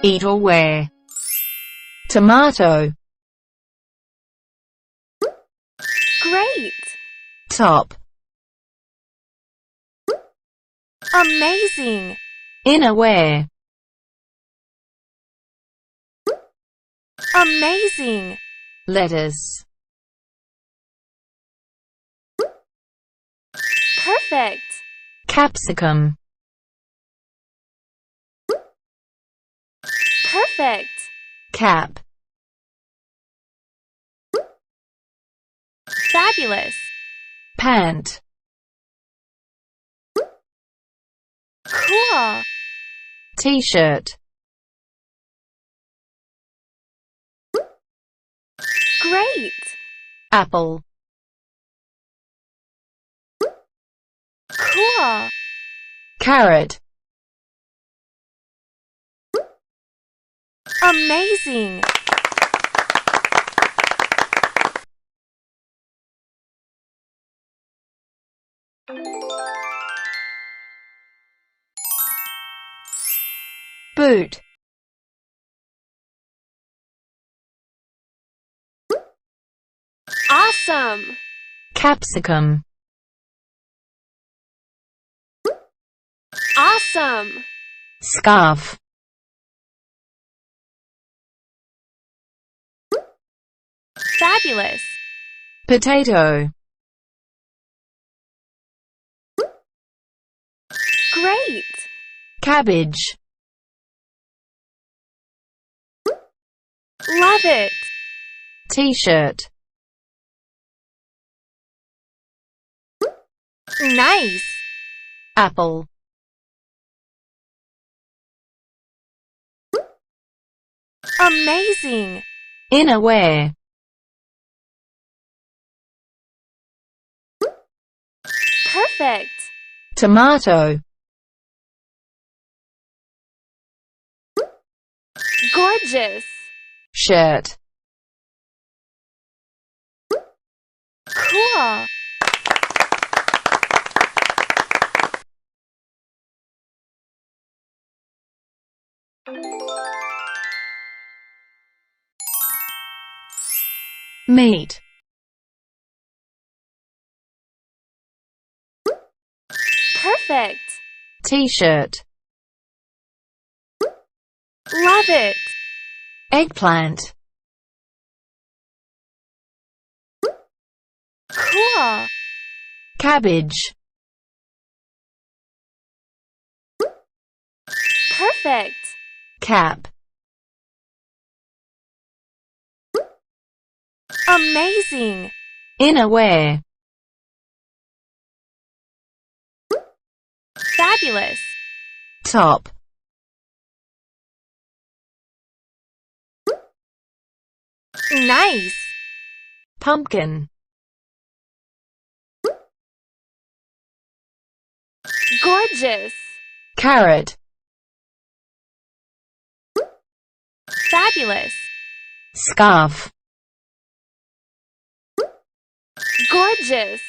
Eat or wear. Tomato. Great! Top. Amazing! Innerwear. Amazing! Lettuce. Perfect! Capsicum. Perfect! Cap. Fabulous! Pant. Cool! T-shirt. Great! Apple. Cool! Carrot. Amazing! Boot. Awesome! Capsicum. Awesome! Scarf. Fabulous! Potato. Great! Cabbage. Love it! T-shirt. Nice! Apple. Amazing! Innerwear. Perfect! Tomato. Gorgeous! Shirt. Cool! Meat. Perfect! T-shirt. Love it! Eggplant. Cool! Cabbage. Perfect! Cap. Amazing! Innerwear. Fabulous! Top. Nice! Pumpkin. Gorgeous! Carrot. Fabulous! Scarf. Gorgeous!